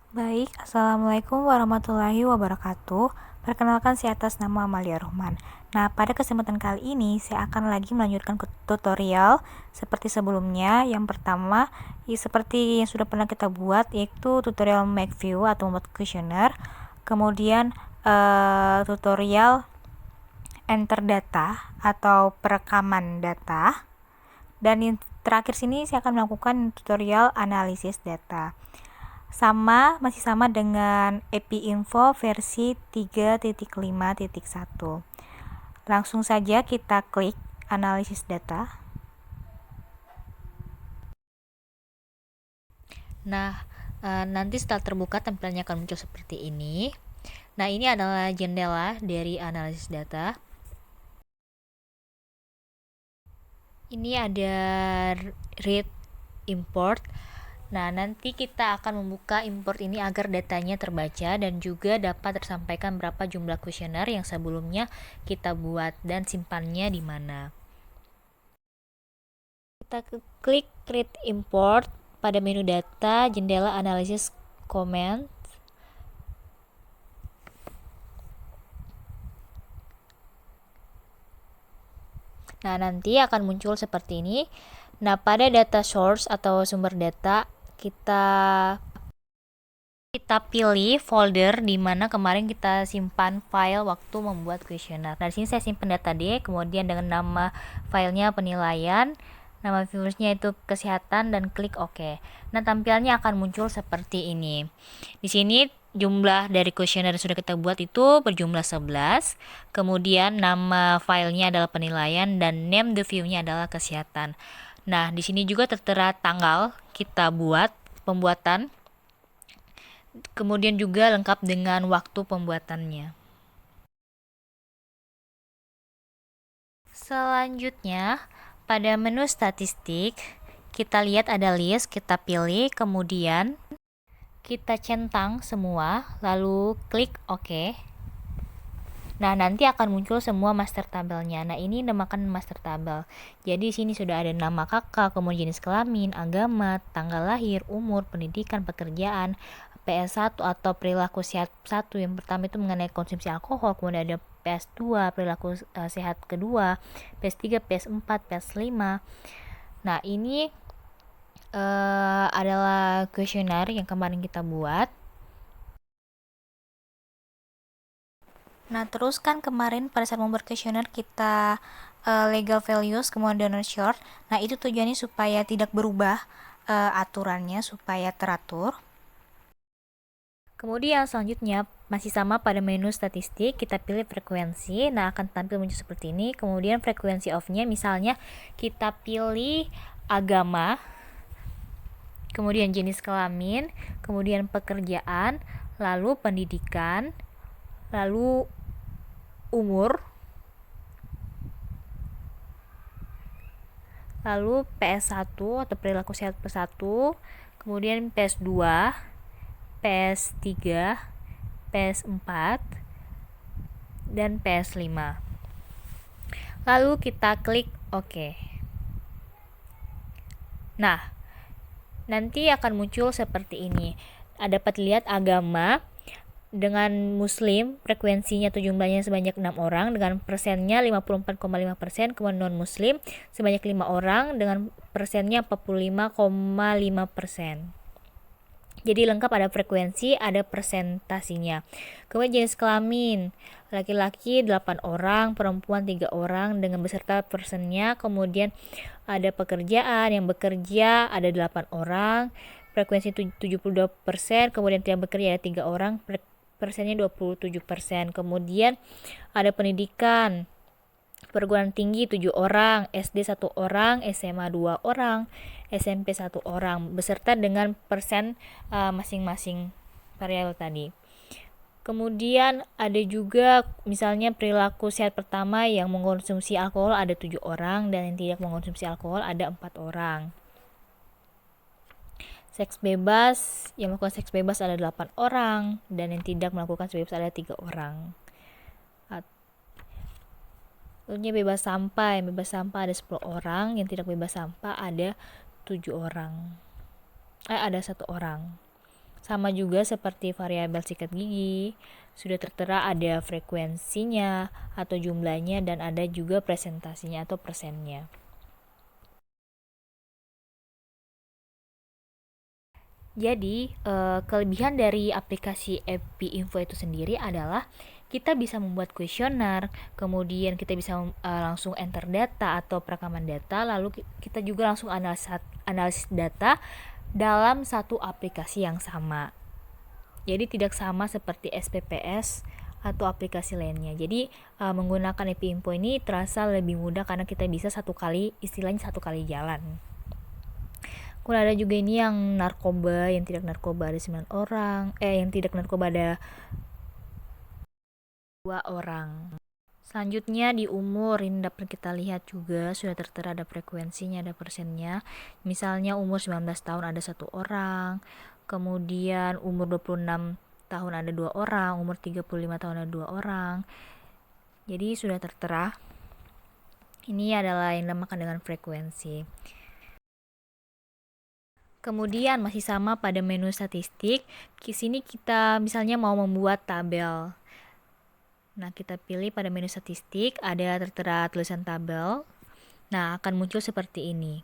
Baik, Assalamualaikum warahmatullahi wabarakatuh. Perkenalkan saya atas nama Amalia Rohman. Nah, pada kesempatan kali ini saya akan lagi melanjutkan tutorial seperti sebelumnya. Yang pertama, seperti yang sudah pernah kita buat, yaitu tutorial make view atau membuat kuesioner. Kemudian tutorial enter data atau perekaman data. Dan yang terakhir sini saya akan melakukan tutorial analisis data. Masih sama dengan API Info versi 3.5.1. Langsung saja kita klik analisis data. Nah, nanti setelah terbuka tampilannya akan muncul seperti ini. Nah, ini adalah jendela dari analisis data. Ini ada read import. Nah, nanti kita akan membuka import ini agar datanya terbaca dan juga dapat tersampaikan berapa jumlah kuesioner yang sebelumnya kita buat dan simpannya di mana. Kita klik read import pada menu data, jendela analisis comment. Nah, nanti akan muncul seperti ini. Nah, pada data source atau sumber data, kita pilih folder di mana kemarin kita simpan file waktu membuat kuesioner. Nah, di sini saya simpan data D, kemudian dengan nama filenya penilaian, nama viewersnya itu kesehatan, dan klik OK. Nah, tampilannya akan muncul seperti ini. Di sini jumlah dari kuesioner yang sudah kita buat itu berjumlah 11. Kemudian nama filenya adalah penilaian dan name the view-nya adalah kesehatan. Nah, di sini juga tertera tanggal kita buat pembuatan. Kemudian juga lengkap dengan waktu pembuatannya. Selanjutnya, pada menu statistik, kita lihat ada list, kita pilih, kemudian kita centang semua, lalu klik OK. Nah, nanti akan muncul semua master tabelnya. Nah, ini namakan master tabel. Jadi, sini sudah ada nama kakak, kemudian jenis kelamin, agama, tanggal lahir, umur, pendidikan, pekerjaan, PS1 atau perilaku sehat 1. Yang pertama itu mengenai konsumsi alkohol, kemudian ada PS2, perilaku sehat kedua, PS3, PS4, PS5. Nah, ini adalah kuesioner yang kemarin kita buat. Nah, terus kan kemarin pada saat membuat kuesioner kita legal values, kemudian donor short. Nah, itu tujuannya supaya tidak berubah aturannya, supaya teratur. Kemudian selanjutnya masih sama pada menu statistik, kita pilih frekuensi. Nah, akan tampil muncul seperti ini. Kemudian frekuensi off-nya misalnya kita pilih agama, kemudian jenis kelamin, kemudian pekerjaan, lalu pendidikan, lalu umur, lalu PS1 atau perilaku sehat PS1, kemudian PS2, PS3, PS4, dan PS5. Lalu kita klik OK. Nah, nanti akan muncul seperti ini. Dapat lihat agama dengan muslim, frekuensinya atau jumlahnya sebanyak 6 orang dengan persennya 54,5%, kemudian non muslim sebanyak 5 orang dengan persennya 45,5%. Jadi lengkap, ada frekuensi, ada persentasinya. Kemudian jenis kelamin, laki-laki 8 orang, perempuan 3 orang dengan beserta persennya. Kemudian ada pekerjaan, yang bekerja ada 8 orang, frekuensi 72%, kemudian tidak bekerja ada 3 orang, persennya 27%. Kemudian ada pendidikan, perguruan tinggi 7 orang, SD 1 orang, SMA 2 orang, SMP 1 orang, beserta dengan persen masing-masing variabel tadi. Kemudian ada juga misalnya perilaku sehat pertama, yang mengkonsumsi alkohol ada 7 orang dan yang tidak mengkonsumsi alkohol ada 4 orang. Seks bebas, yang melakukan seks bebas ada 8 orang dan yang tidak melakukan seks bebas ada 3 orang. Lalu bebas sampah, yang bebas sampah ada 10 orang, yang tidak bebas sampah ada 7 orang. Ada 1 orang. Sama juga seperti variabel sikat gigi, sudah tertera ada frekuensinya atau jumlahnya dan ada juga presentasinya atau persennya. Jadi, kelebihan dari aplikasi EPI Info itu sendiri adalah kita bisa membuat kuesioner, kemudian kita bisa langsung enter data atau perekaman data, lalu kita juga langsung analisis data dalam satu aplikasi yang sama. Jadi tidak sama seperti SPPS atau aplikasi lainnya. Jadi menggunakan EPI Info ini terasa lebih mudah karena kita bisa istilahnya satu kali jalan. Kemudian ada juga ini yang narkoba, yang tidak narkoba ada 9 orang, yang tidak narkoba ada 2 orang. Selanjutnya di umur, ini dapat kita lihat juga sudah tertera ada frekuensinya, ada persennya. Misalnya umur 19 tahun ada 1 orang, kemudian umur 26 tahun ada 2 orang, umur 35 tahun ada 2 orang. Jadi sudah tertera. Ini adalah yang dinamakan dengan frekuensi. Kemudian masih sama pada menu statistik, di sini kita misalnya mau membuat tabel. Nah, kita pilih pada menu statistik, ada tertera tulisan tabel. Nah, akan muncul seperti ini.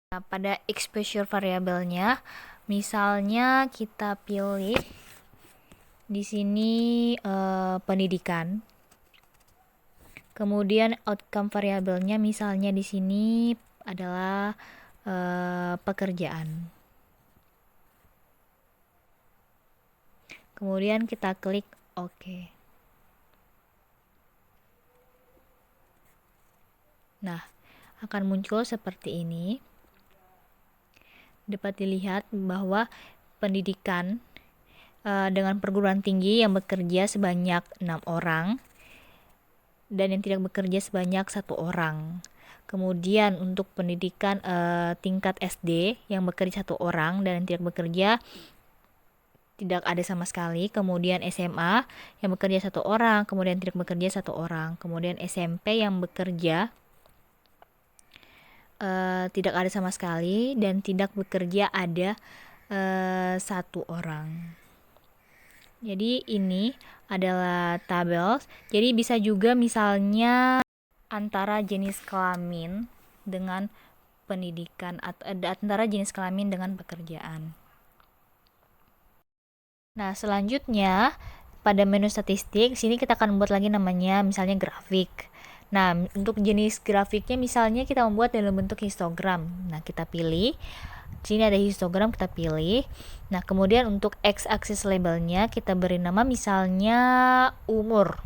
Nah, pada exposure variabelnya, misalnya kita pilih di sini pendidikan. Kemudian outcome variabelnya misalnya di sini adalah pekerjaan. Kemudian kita klik OK. Nah, akan muncul seperti ini. Dapat dilihat bahwa pendidikan dengan perguruan tinggi yang bekerja sebanyak 6 orang dan yang tidak bekerja sebanyak 1 orang. Kemudian untuk pendidikan tingkat SD yang bekerja 1 orang dan yang tidak bekerja tidak ada sama sekali. Kemudian SMA yang bekerja 1 orang, kemudian tidak bekerja 1 orang. Kemudian SMP yang bekerja tidak ada sama sekali dan tidak bekerja ada 1 orang. Jadi ini adalah tabel. Jadi bisa juga misalnya antara jenis kelamin dengan pendidikan atau antara jenis kelamin dengan pekerjaan. Nah, selanjutnya pada menu statistik sini kita akan membuat lagi namanya misalnya grafik. Nah, untuk jenis grafiknya misalnya kita membuat dalam bentuk histogram. Nah, kita pilih. Di sini ada histogram, kita pilih. Nah, kemudian untuk x-axis labelnya kita beri nama misalnya umur.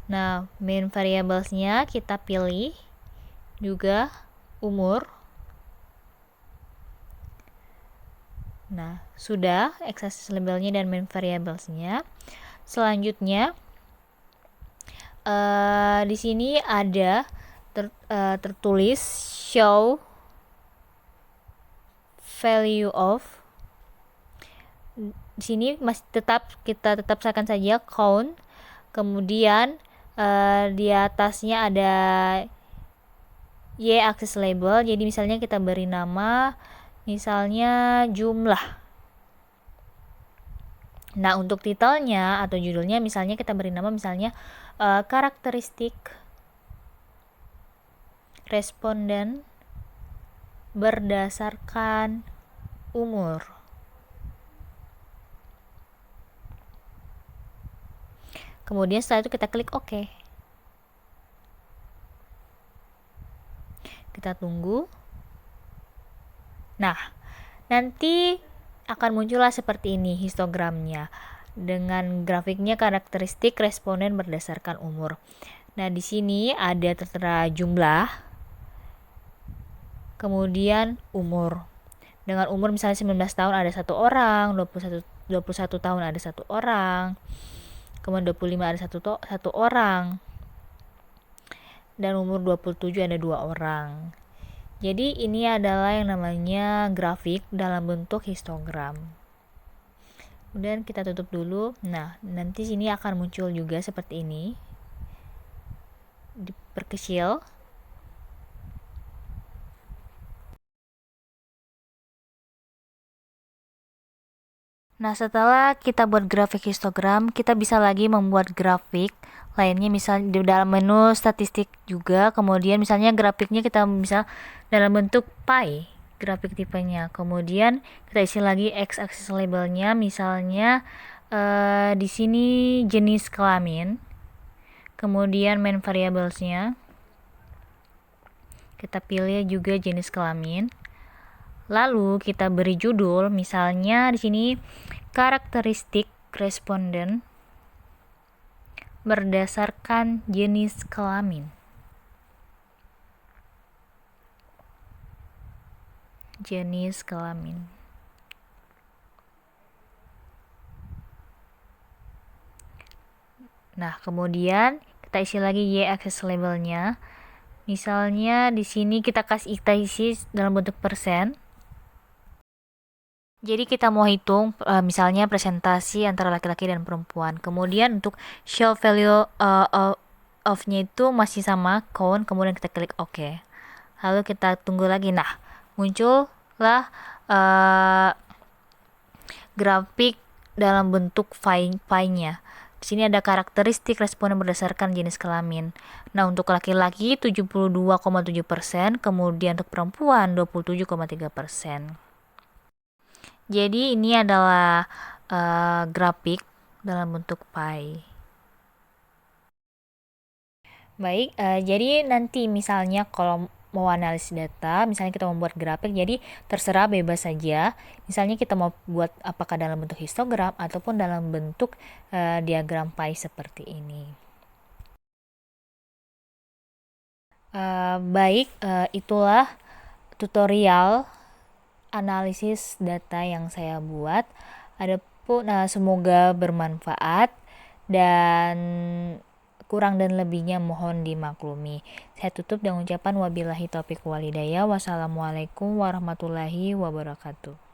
Nah, main variablesnya kita pilih juga umur. Nah, sudah x-axis labelnya dan main variablesnya. Selanjutnya di sini ada tertulis show value of. Di sini masih kita tetapkan saja count. Kemudian di atasnya ada y axis label. Jadi misalnya kita beri nama misalnya jumlah. Nah, untuk titelnya atau judulnya misalnya kita beri nama misalnya karakteristik responden berdasarkan umur. Kemudian setelah itu kita klik OK. Kita tunggu. Nah, nanti akan muncullah seperti ini histogramnya dengan grafiknya karakteristik responden berdasarkan umur. Nah, di sini ada tertera jumlah, kemudian umur. Dengan umur misalnya 19 tahun ada 1 orang, 21 tahun ada 1 orang, kemudian 25 ada 1 orang, dan umur 27 ada 2 orang. Jadi ini adalah yang namanya grafik dalam bentuk histogram. Kemudian kita tutup dulu. Nah, nanti sini akan muncul juga seperti ini. Diperkecil. Nah, setelah kita buat grafik histogram, kita bisa lagi membuat grafik lainnya, misal di dalam menu statistik juga. Kemudian misalnya grafiknya kita bisa dalam bentuk pie, grafik tipenya. Kemudian kita isi lagi x-axis labelnya, misalnya di sini jenis kelamin. Kemudian main variablesnya kita pilih juga jenis kelamin. Lalu kita beri judul, misalnya di sini karakteristik responden berdasarkan jenis kelamin. Jenis kelamin. Nah, kemudian kita isi lagi y-axis labelnya. Misalnya di sini kita isi dalam bentuk persen. Jadi kita mau hitung misalnya presentasi antara laki-laki dan perempuan. Kemudian untuk show value of-nya itu masih sama count, kemudian kita klik OK. Lalu kita tunggu lagi. Nah, muncullah grafik dalam bentuk pie-nya. Di sini ada karakteristik responden berdasarkan jenis kelamin. Nah, untuk laki-laki 72,7%, kemudian untuk perempuan 27,3%. Jadi ini adalah grafik dalam bentuk pie. Baik, jadi nanti misalnya kalau mau analisis data, misalnya kita membuat grafik, jadi terserah, bebas saja. Misalnya kita mau buat apakah dalam bentuk histogram ataupun dalam bentuk diagram pie seperti ini. Baik, itulah tutorial analisis data yang saya buat. Adapun semoga bermanfaat, dan kurang dan lebihnya mohon dimaklumi. Saya tutup dengan ucapan wabillahi taufiq walhidayah. Wassalamualaikum warahmatullahi wabarakatuh.